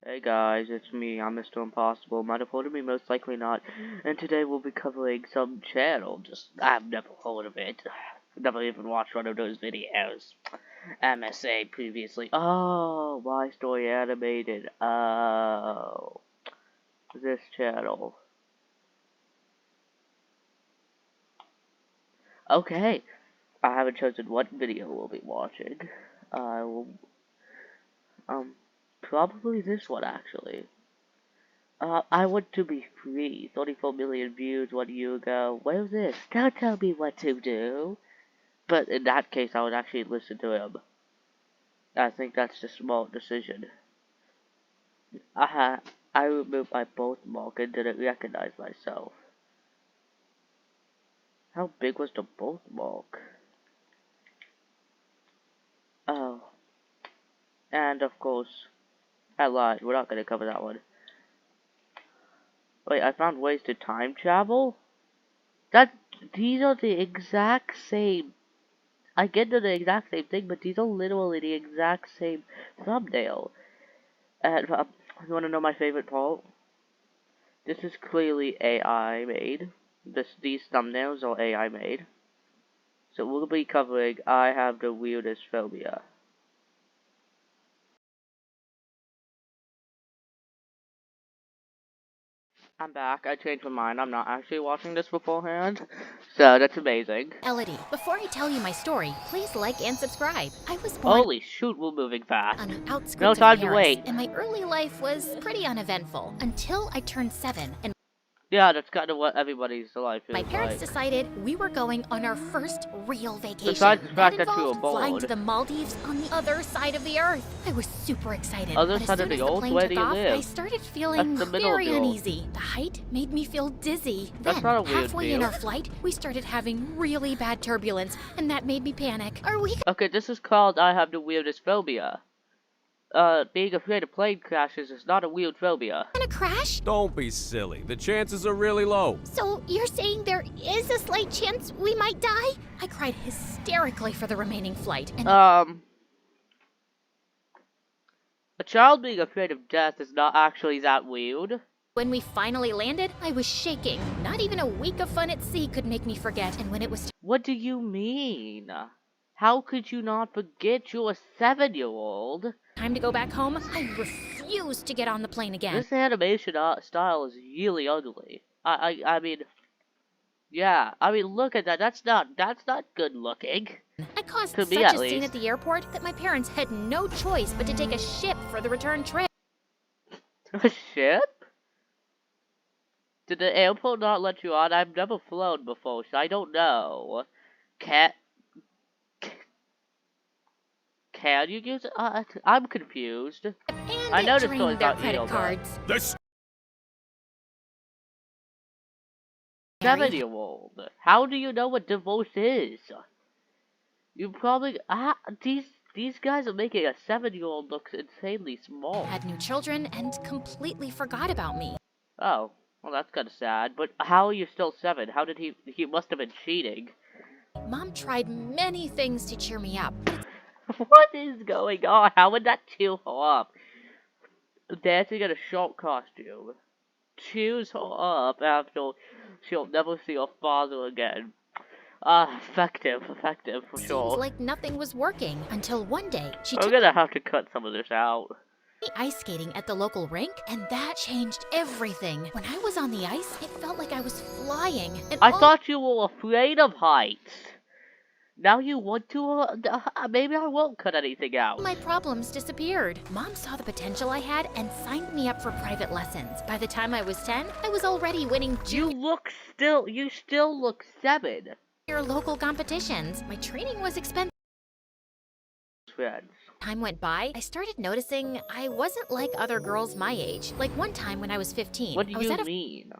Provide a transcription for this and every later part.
Hey guys, it's me, I'm Mr. Impossible, might have heard of me, most likely not, and today we'll be covering some channel, I've never heard of it, never even watched one of those videos, MSA previously, oh, My Story Animated, oh, this channel, okay, I haven't chosen what video we'll be watching, I will, probably this one actually. I want to be free. 34 million views 1 year ago. Where's this? Don't tell me what to do. But in that case, I would actually listen to him. I think that's a smart decision. I removed my birthmark and didn't recognize myself. How big was the birthmark? Oh. And of course, I lied. We're not gonna cover that one. Wait, I found ways to time travel? These are the exact same. I get to the exact same thing, but these are literally the exact same thumbnail. And you want to know my favorite part? This is clearly AI made. These thumbnails are AI made. So we'll be covering I have the weirdest phobia. I'm back. I changed my mind. I'm not actually watching this beforehand. So that's amazing. Elodie, before I tell you my story, please like and subscribe. I was born Holy shoot, we're moving fast. on the outskirts No of time to Paris, wait. and my early life was pretty uneventful until I turned 7 and Yeah, that's kind of what everybody's life is my parents like. decided we were going on our first real vacation. Besides the fact that you were involved flying bored. to the Maldives on the other side of the earth. I was super excited. Other but side as of soon as the the earth? plane Where took do you off, live? I started feeling That's the middle of very the earth. uneasy. The height made me feel dizzy. That's Then, not a weird halfway in feel. our flight, we started having really bad turbulence, and that made me panic. Are we Okay, this is called I have the weirdest phobia. Being afraid of plane crashes is not a weird phobia. gonna crash? Don't be silly. The chances are really low. So you're saying there is a slight chance we might die? I cried hysterically for the remaining flight, and A child being afraid of death is not actually that weird. when we finally landed, I was shaking. Not even a week of fun at sea could make me forget. And when it was What do you mean? How could you not forget you're a 7-year-old? time to go back home, I refused to get on the plane again. This animation style is really ugly. I mean, yeah. I mean, look at that. That's not good looking. I caused To me, such at a scene least. at the airport that my parents had no choice but to take a ship for the return trip. A ship? Did the airport not let you on? I've never flown before, so I don't know. Can you use it? I'm confused. And I know it this story's drained their not credit real, but- cards. This 7-year-old. How do you know what divorce is? You probably these guys are making a 7-year-old look insanely small. Had new children and completely forgot about me. Oh, well that's kind of sad. But how are you still 7? How did he must have been cheating. Mom tried many things to cheer me up. What is going on? How would that cheer her up? Dancing in a short costume. Cheers her up after she'll never see her father again. Effective for Seems sure. like nothing was working until one day she I'm took gonna have to cut some of this out. me ice skating at the local rink, and that changed everything. When I was on the ice, it felt like I was flying. And I thought you were afraid of heights. Now you want to, maybe I won't cut anything out. my problems disappeared. Mom saw the potential I had and signed me up for private lessons. By the time I was 10, I was already winning You still look 7. junior local competitions. My training was expensive. Friends. Time went by, I started noticing I wasn't like other girls my age. Like one time when I was 15, What do I was you at a mean?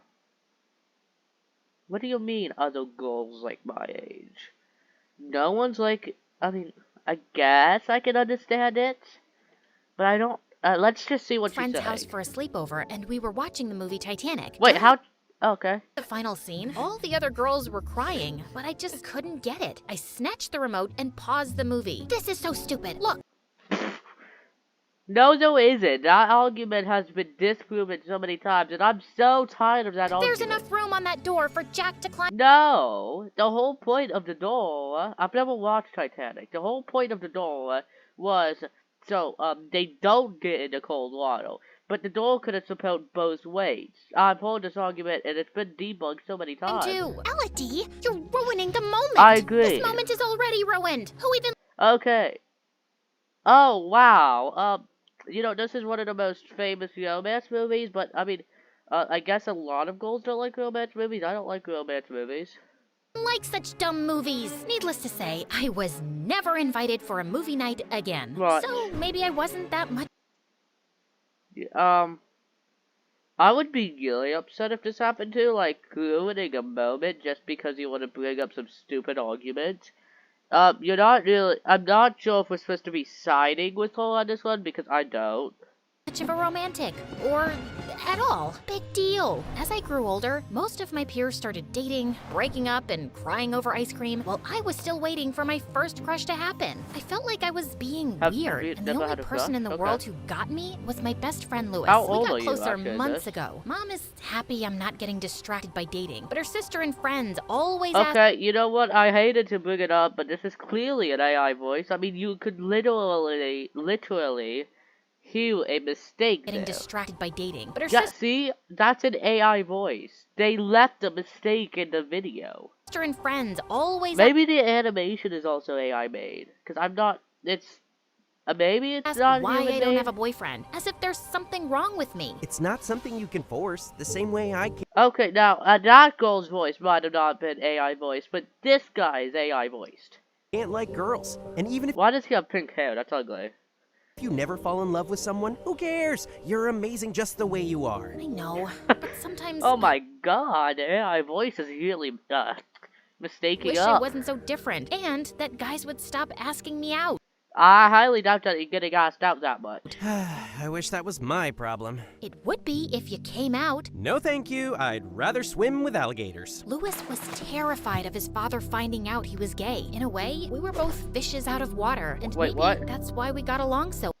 What do you mean other girls like my age? No one's like, I mean, I guess I can understand it, but I don't, let's just see what she's friend's saying. house for a sleepover, and we were watching the movie Titanic. Wait, During how, okay. the final scene, all the other girls were crying, but I just couldn't get it. I snatched the remote and paused the movie. This is so stupid. Look, No, there isn't. That argument has been disproven so many times, and I'm so tired of that There's argument. enough room on that door for Jack to climb. No, the whole point of the door. I've never watched Titanic. The whole point of the door was so they don't get into cold water. But the door could have support both ways. I've heard this argument, and it's been debunked so many times. Elodie, you're ruining the moment. I agree. This moment is already ruined. Who even? Okay. Oh wow. You know, this is one of the most famous romance movies, but I mean, I guess a lot of girls don't like romance movies. I don't like romance movies. Like such dumb movies. Needless to say, I was never invited for a movie night again. Right. So maybe I wasn't that much. I would be really upset if this happened to, like, ruining a moment just because you want to bring up some stupid argument. You're not really, I'm not sure if we're supposed to be siding with her on this one, because I don't. Much of a romantic, or at all. Big deal. As I grew older, most of my peers started dating, breaking up, and crying over ice cream, while I was still waiting for my first crush to happen. I felt like I was being weird, and the only person in the world who got me was my best friend Louis. How old we are got you closer after months this? ago. Mom is happy I'm not getting distracted by dating, but her sister and friends always Okay, you know what? I hated to bring it up, but this is clearly an AI voice. I mean, you could literally hear a mistake getting there. distracted by dating, but her Yeah, see? That's an AI voice. They left a mistake in the video. sister and friends always Maybe the animation is also AI made. Because I'm not, maybe it's ask not why human I don't made. have a boyfriend, as if there's something wrong with me. It's not something you can force, the same way I can't. Okay, now, that girl's voice might have not been AI voiced, but this guy is AI voiced. Can't like girls. And even Why does he have pink hair? That's ugly. if you never fall in love with someone, who cares? You're amazing just the way you are. I know, but sometimes Oh my god, AI voice is really, I mistaking wish up. it wasn't so different, and that guys would stop asking me out. I highly doubt that you're getting asked out that much. I wish that was my problem. It would be if you came out. No thank you, I'd rather swim with alligators. Louis was terrified of his father finding out he was gay. In a way, we were both fishes out of water, and Wait, maybe what? that's why we got along so.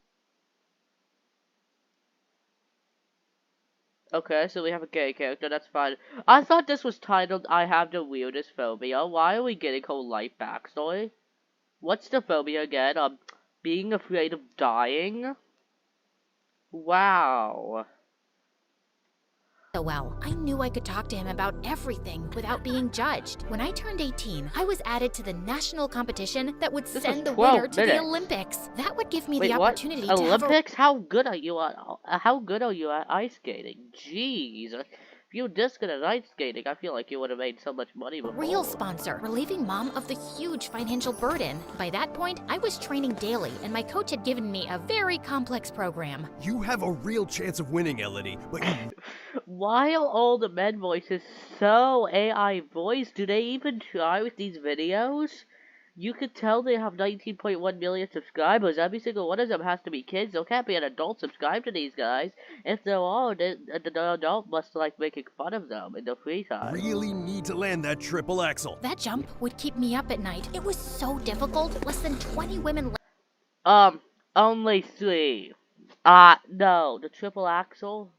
Okay, so we have a gay character, that's fine. I thought this was titled I Have the Weirdest Phobia. Why are we getting her life backstory? What's the phobia again? Being afraid of dying? Wow. So well, I knew I could talk to him about everything without being judged. When I turned 18, I was added to the national competition that would This send was the 12 winner to the minutes. Olympics. That would give me Wait, the what? opportunity to have a Olympics? How good are you at ice skating? Jeez. If you were this good at ice skating, I feel like you would have made so much money before. real sponsor, relieving Mom of the huge financial burden. By that point, I was training daily, and my coach had given me a very complex program. You have a real chance of winning, Elodie, but you Why are all the men voices so AI voiced? Do they even try with these videos? You could tell they have 19.1 million subscribers. Every single one of them has to be kids. There can't be an adult subscribed to these guys. If there are, the adult must like making fun of them in their free time. really need to land that triple axel. That jump would keep me up at night. It was so difficult. Less than 20 women Only 3. No, the triple axle?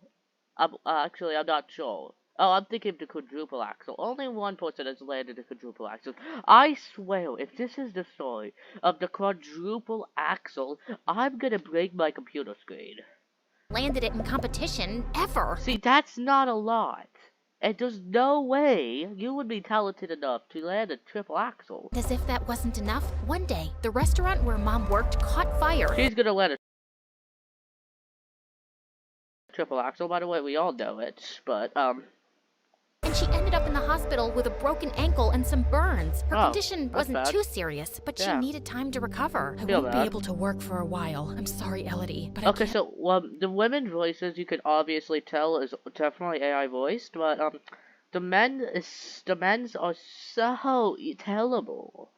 Actually, I'm not sure. Oh, I'm thinking of the quadruple axle. Only one person has landed the quadruple axle. I swear, if this is the story of the quadruple axle, I'm gonna break my computer screen. landed it in competition ever. See, that's not a lot. And there's no way you would be talented enough to land a triple axle. As if that wasn't enough, one day, the restaurant where Mom worked caught fire. She's gonna land a triple axle, by the way, we all know it, but, And she ended up in the hospital with a broken ankle and some burns. Her Oh, condition that's wasn't bad. too serious, but she Yeah. needed time to recover. I Feel won't be bad. able to work for a while. I'm sorry, Elodie, but I okay, can't. so, the women's voices you can obviously tell is definitely AI voiced, but, the men's are so tellable.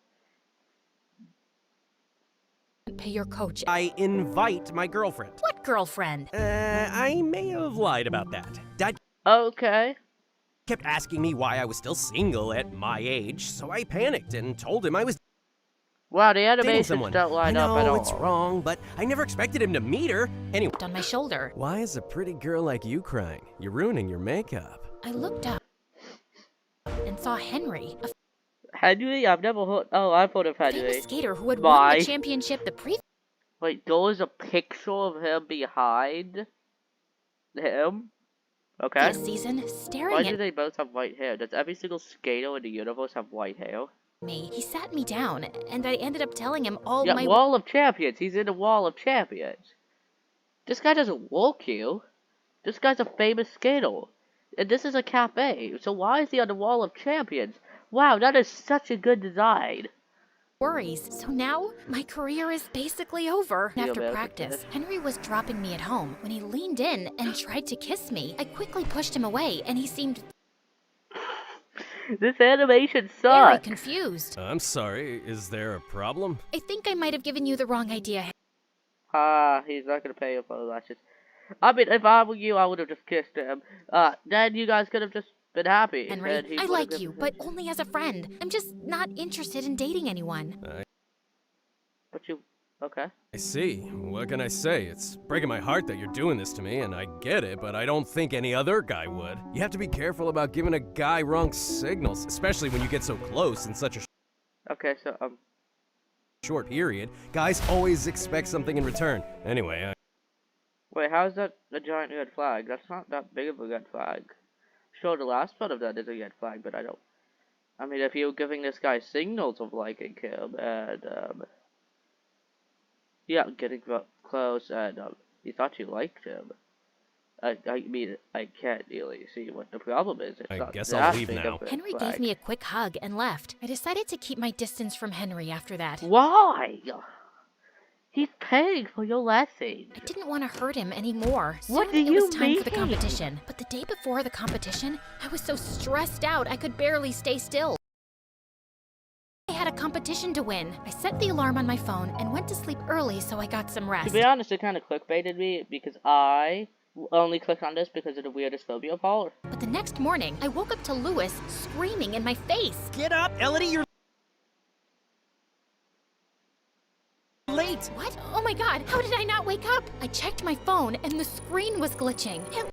Pay your coach. I invite my girlfriend. What girlfriend? I may have lied about that. Dad Okay. kept asking me why I was still single at my age, so I panicked and told him I was. Wow, the dating animations someone. don't I line up at know all. it's wrong, but I never expected him to meet her. Anyway, On my shoulder. Why is a pretty girl like you crying? You're ruining your makeup. I looked up and saw Henry, a Henry? I've never heard. Oh, I've heard of Henry. famous skater who had won Why? the championship the previous Wait, there is a picture of him behind him? Okay. season, Why staring do at they both have white hair? Does every single skater in the universe have white hair? me. He sat me down, and I ended up telling him all Yeah, my Wall of Champions. He's in the Wall of Champions. This guy doesn't work here. This guy's a famous skater. And this is a cafe. So why is he on the Wall of Champions? Wow, that is such a good design. worries. So now, my career is basically over. The After American practice, Dad. Henry was dropping me at home when he leaned in and tried to kiss me. I quickly pushed him away, and he seemed This animation very sucks. confused. I'm sorry, is there a problem? I think I might have given you the wrong idea. He's not gonna pay you for the lashes. I mean, if I were you, I would have just kissed him. Then you guys could have just been happy. Henry, and he I would have like given you, him- but only as a friend. I'm just not interested in dating anyone. But you... Okay. I see. What can I say? It's breaking my heart that you're doing this to me, and I get it, but I don't think any other guy would. You have to be careful about giving a guy wrong signals, especially when you get so close in such a Okay, so, short period. Guys always expect something in return. Anyway, Wait, how is that a giant red flag? That's not that big of a red flag. Sure, the last part of that is a red flag, but I don't... I mean, if you're giving this guy signals of liking him, and, yeah, getting close, and, you thought you liked him. I mean, I can't really see what the problem is. It's I not guess that I'll leave big now. of a Henry flag. gave me a quick hug and left. I decided to keep my distance from Henry after that. Why? He's paying for your lessons. I didn't want to hurt him anymore. What Soon do it you was time for the mean? competition. But the day before the competition, I was so stressed out I could barely stay still. I had a competition to win. I set the alarm on my phone and went to sleep early so I got some To rest. be honest, it kind of clickbaited me because I only clicked on this because of the weirdest phobia of all. But the next morning, I woke up to Lewis screaming in my face. get up, Elodie, you're late. What? Oh my god, how did I not wake up? I checked my phone and the screen was glitching. It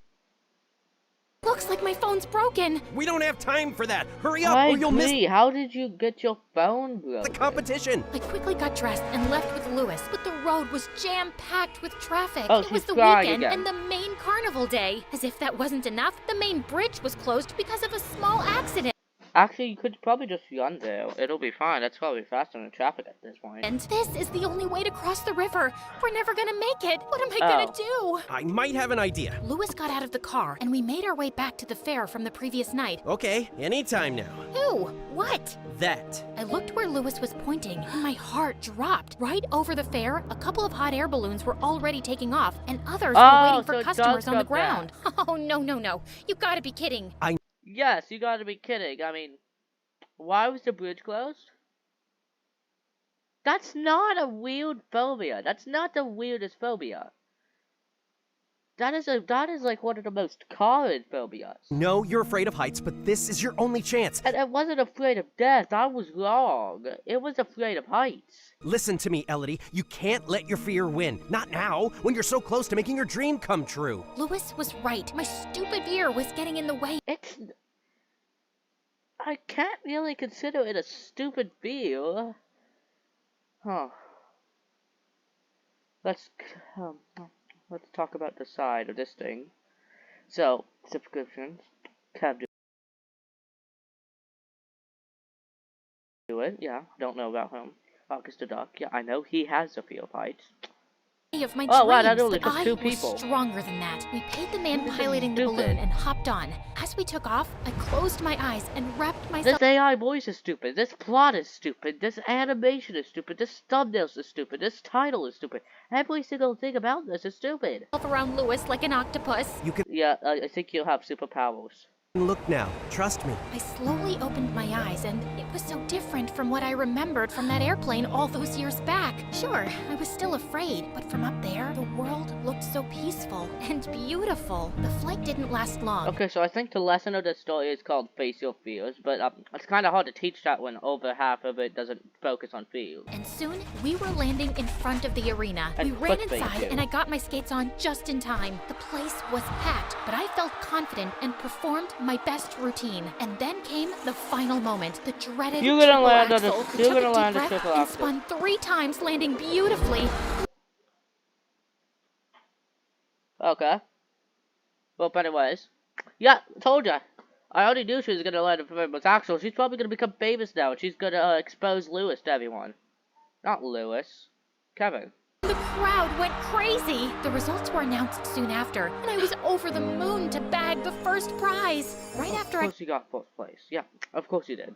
looks like my phone's broken. We don't have time for that. Hurry up, I or you'll miss agree. How did you get your phone the broken? competition. I quickly got dressed and left with Lewis, but the road was jam-packed with traffic. Oh, It was she's the crying weekend again. and the main carnival day. As if that wasn't enough, the main bridge was closed because of a small accident. Actually, you could probably just run there. It'll be fine. That's probably faster than traffic at this point. And this is the only way to cross the river. We're never gonna make it. What am I Oh. gonna do? I might have an idea. Lewis got out of the car, and we made our way back to the fair from the previous night. Okay, anytime now. Who? What? That. I looked where Lewis was pointing, and my heart dropped. Right over the fair, a couple of hot air balloons were already taking off, and others were Oh, waiting so for it does customers on the go ground. Oh, no, no, no. You gotta be kidding. Yes, you gotta be kidding. I mean, why was the bridge closed? That's not a weird phobia. That's not the weirdest phobia. That is like one of the most common phobias. No, you're afraid of heights, but this is your only chance. And I wasn't afraid of death. I was wrong. It was afraid of heights. Listen to me, Elodie. You can't let your fear win. Not now, when you're so close to making your dream come true. Lewis was right. My stupid fear was getting in the way. I can't really consider it a stupid fear. Huh. Let's talk about the side of this thing. So, subscriptions. Can do it, yeah. Don't know about him. August the Duck, yeah, I know he has a fear of heights. Of my Oh, wow, dreams, that only but took I two was people. stronger than that. We paid the man This is piloting the stupid. balloon and hopped on. As we took off, I closed my eyes and wrapped myself This AI voice is stupid. This plot is stupid. This animation is stupid. This thumbnail is stupid. This title is stupid. Every single thing about this is stupid. around Lewis like an octopus. You can Yeah, I think you'll have superpowers. Look now. Trust me. I slowly opened my eyes, and it was so different from what I remembered from that airplane all those years back. Sure, I was still afraid, but from up there, the world looked so peaceful and beautiful. The flight didn't last long. Okay, so I think the lesson of the story is called Face Your Fears, but it's kind of hard to teach that when over half of it doesn't focus on fears. And soon, we were landing in front of the arena. And We ran clickbait, inside, too. and I got my skates on just in time. The place was packed, but I felt confident and performed my best routine. And then came the final moment, the dreaded You're gonna triple land on the- axel. I you're took gonna a deep land a breath triple and axel. spun 3 times, landing beautifully. Okay. Well, anyways. Yeah, told ya. I already knew she was gonna land a famous Axel. She's probably gonna become famous now, and she's gonna expose Lewis to everyone. Not Lewis. Kevin. The crowd went crazy. The results were announced soon after, and I was over the moon to bag the first prize. Right after Of I course you got first place. Yeah, of course you did.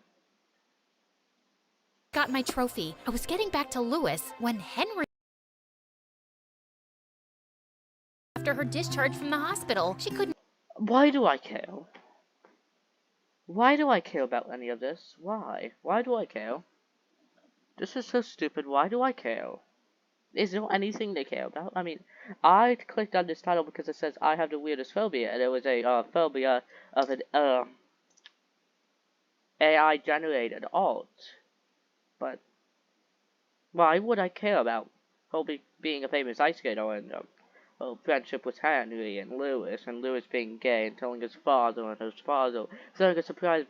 got my trophy, I was getting back to Lewis when Henry, after her discharge from the hospital, she couldn't Why do I care? Why do I care about any of this? Why? Why do I care? This is so stupid. Why do I care? Is there anything they care about? I mean, I clicked on this title because it says I have the weirdest phobia, and it was a phobia of an AI generated alt. But why would I care about being a famous ice skater and friendship with Henry and Lewis being gay and telling his father and his father throwing a surprise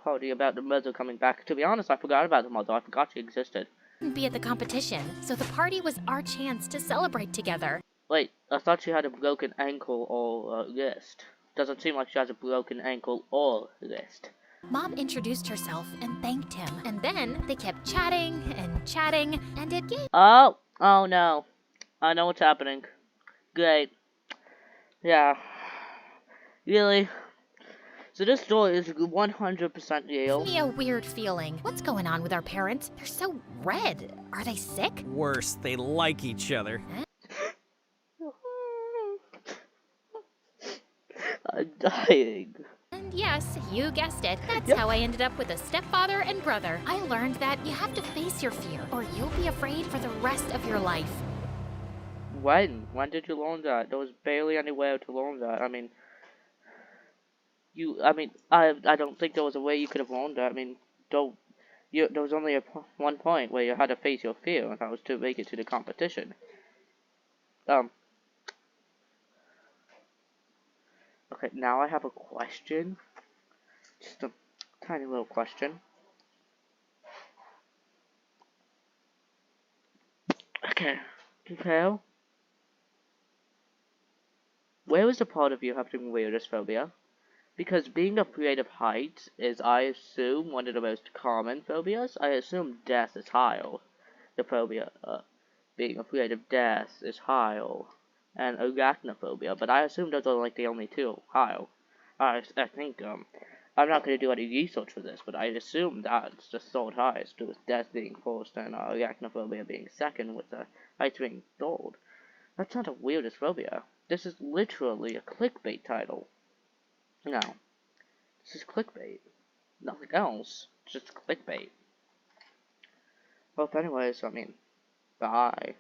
party about the mother coming back? To be honest, I forgot about the mother. I forgot she existed. be at the competition, so the party was our chance to celebrate together. Wait, I thought she had a broken ankle or wrist. Doesn't seem like she has a broken ankle or wrist. Mom introduced herself and thanked him, and then they kept chatting, and it gave Oh no. I know what's happening. Great. Yeah. Really? So this story is 100% real. me a weird feeling. What's going on with our parents? They're so red. Are they sick? Worse, they like each other. I'm dying. And yes, you guessed it. That's Yep. how I ended up with a stepfather and brother. I learned that you have to face your fear, or you'll be afraid for the rest of your life. When? When did you learn that? There was barely anywhere to learn that. I mean, I don't think there was a way you could have learned that. I mean, there was only one point where you had to face your fear, and that was to make it to the competition. Okay, now I have a question. Just a tiny little question. Okay, Kale, where is the part of you having weirdest phobia? Because being afraid of heights is, I assume, one of the most common phobias. I assume death is higher. The phobia, being afraid of death is higher. And arachnophobia, but I assume those are like the only two higher. I think, I'm not going to do any research for this, but I assume that's the third highest, with death being first and arachnophobia being second, with the heights being third. That's not the weirdest phobia. This is literally a clickbait title. No. This is clickbait. Nothing else. Just clickbait. Well, anyways, I mean, bye.